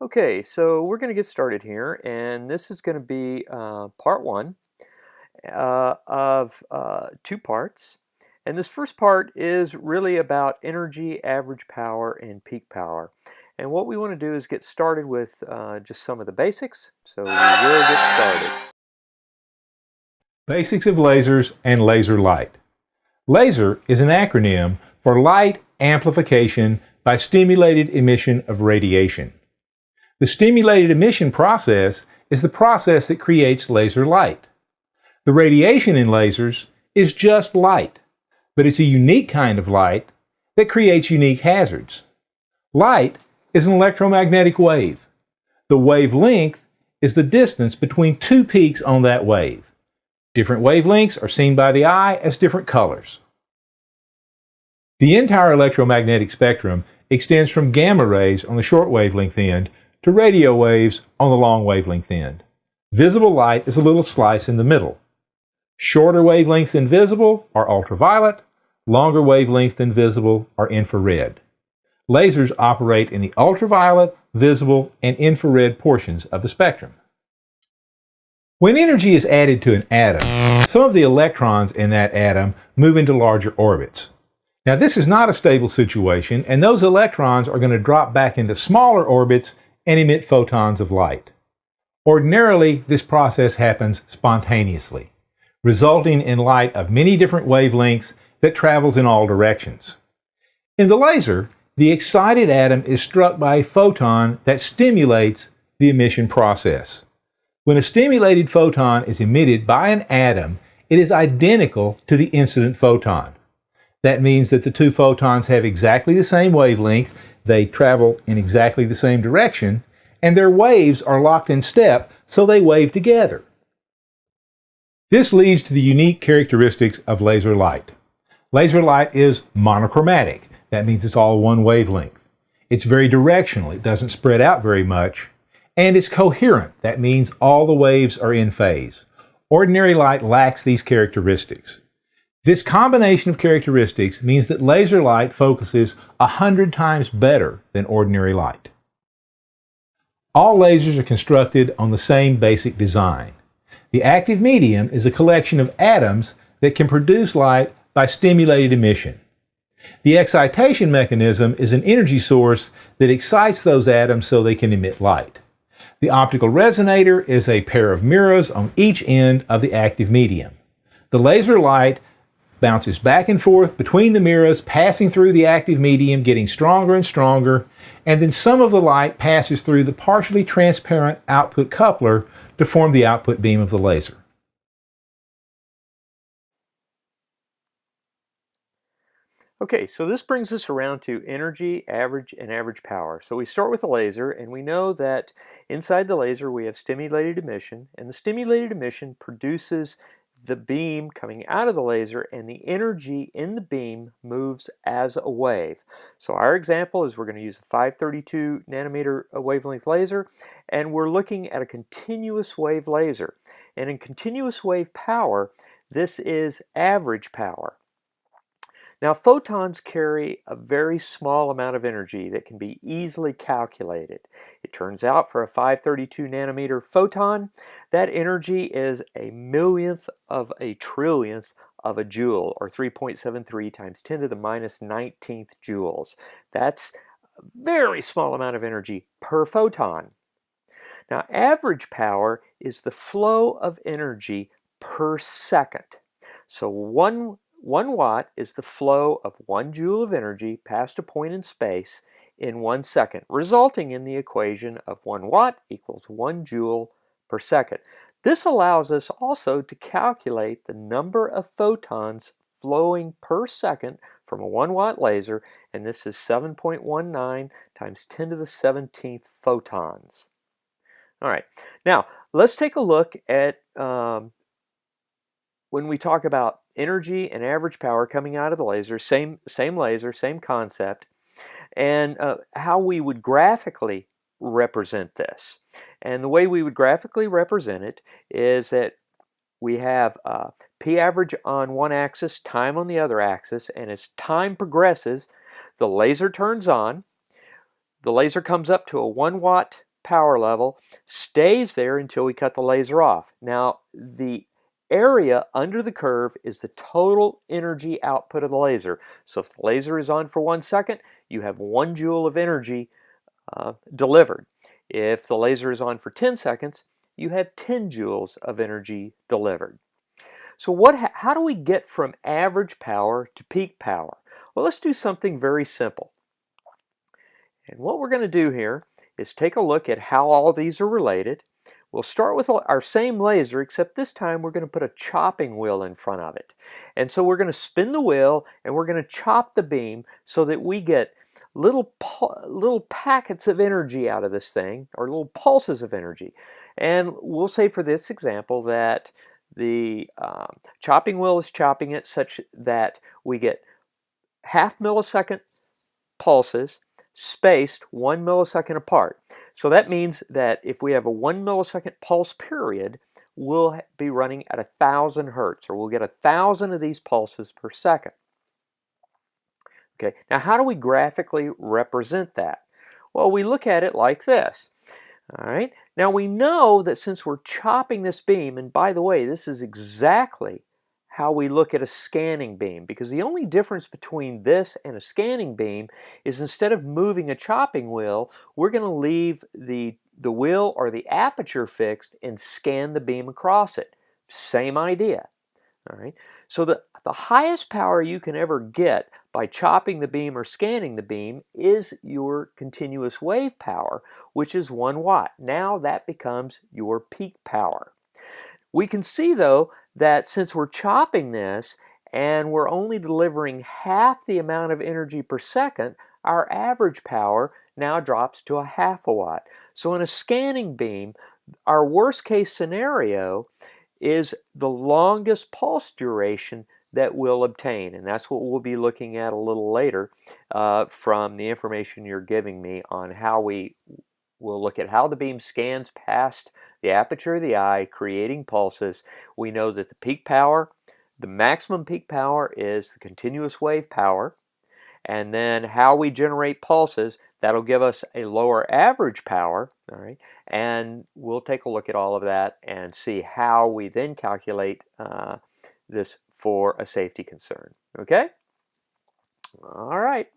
Okay, so we're going to get started here, and this is going to be part one of two parts. And this first part is really about energy, average power, and peak power. And what we want to do is get started with just some of the basics. So we will get started. Basics of lasers and laser light. Laser is an acronym for light amplification by stimulated emission of radiation. The stimulated emission process is the process that creates laser light. The radiation in lasers is just light, but it's a unique kind of light that creates unique hazards. Light is an electromagnetic wave. The wavelength is the distance between two peaks on that wave. Different wavelengths are seen by the eye as different colors. The entire electromagnetic spectrum extends from gamma rays on the short wavelength end to radio waves on the long wavelength end. Visible light is a little slice in the middle. Shorter wavelengths than visible are ultraviolet, longer wavelengths than visible are infrared. Lasers operate in the ultraviolet, visible, and infrared portions of the spectrum. When energy is added to an atom, some of the electrons in that atom move into larger orbits. Now, this is not a stable situation, and those electrons are going to drop back into smaller orbits and emit photons of light. Ordinarily, this process happens spontaneously, resulting in light of many different wavelengths that travels in all directions. In the laser, the excited atom is struck by a photon that stimulates the emission process. When a stimulated photon is emitted by an atom, it is identical to the incident photon. That means that the two photons have exactly the same wavelength, they travel in exactly the same direction, and their waves are locked in step, so they wave together. This leads to the unique characteristics of laser light. Laser light is monochromatic. That means it's all one wavelength. It's very directional. It doesn't spread out very much. And it's coherent. That means all the waves are in phase. Ordinary light lacks these characteristics. This combination of characteristics means that laser light focuses 100 times better than ordinary light. All lasers are constructed on the same basic design. The active medium is a collection of atoms that can produce light by stimulated emission. The excitation mechanism is an energy source that excites those atoms so they can emit light. The optical resonator is a pair of mirrors on each end of the active medium. The laser light bounces back and forth between the mirrors, passing through the active medium, getting stronger and stronger, and then some of the light passes through the partially transparent output coupler to form the output beam of the laser. Okay, so this brings us around to energy, average, and average power. So we start with the laser, and we know that inside the laser we have stimulated emission, and the stimulated emission produces the beam coming out of the laser, and the energy in the beam moves as a wave. So our example is we're going to use a 532 nanometer wavelength laser, and we're looking at a continuous wave laser. And in continuous wave power, this is average power. Now, photons carry a very small amount of energy that can be easily calculated. It turns out for a 532 nanometer photon, that energy is a millionth of a trillionth of a joule, or 3.73 times 10 to the minus 19th joules. That's a very small amount of energy per photon. Now, average power is the flow of energy per second. So one watt is the flow of 1 joule of energy past a point in space in 1 second, resulting in the equation of 1 watt equals 1 joule per second. This allows us also to calculate the number of photons flowing per second from a 1 watt laser, and this is 7.19 times 10 to the 17th photons. All right, now let's take a look at when we talk about energy and average power coming out of the laser, same laser, same concept, and how we would graphically represent this. And the way we would graphically represent it is that we have P average on one axis, time on the other axis, and as time progresses, the laser turns on, the laser comes up to a 1 watt power level stays there until we cut the laser off. Now, the area under the curve is the total energy output of the laser. So if the laser is on for 1 second, you have 1 joule of energy delivered. If the laser is on for 10 seconds, you have 10 joules of energy delivered. So how do we get from average power to peak power? Well, let's do something very simple. And what we're going to do here is take a look at how all these are related. We'll start with our same laser, except this time we're going to put a chopping wheel in front of it. And so we're going to spin the wheel and we're going to chop the beam so that we get little packets of energy out of this thing, or little pulses of energy. And we'll say for this example that the chopping wheel is chopping it such that we get half millisecond pulses spaced 1 millisecond apart. So that means that if we have a 1 millisecond pulse period, we'll be running at 1,000 hertz, or we'll get 1,000 of these pulses per second. Okay, now how do we graphically represent that? Well, we look at it like this. All right, now we know that since we're chopping this beam, and by the way, this is exactly how we look at a scanning beam, because the only difference between this and a scanning beam is instead of moving a chopping wheel, we're going to leave the wheel or the aperture fixed and scan the beam across it. Same idea. All right, so the highest power you can ever get by chopping the beam or scanning the beam is your continuous wave power, which is 1 watt. Now that becomes your peak power. We can see, though, that since we're chopping this and we're only delivering half the amount of energy per second, our average power now drops to 1/2 watt. So in a scanning beam, our worst case scenario is the longest pulse duration that we'll obtain, and that's what we'll be looking at a little later from the information you're giving me on how we'll look at how the beam scans past the aperture of the eye, creating pulses. We know that the peak power, the maximum peak power, is the continuous wave power. And then how we generate pulses, that'll give us a lower average power. All right, and we'll take a look at all of that and see how we then calculate this for a safety concern. Okay? All right.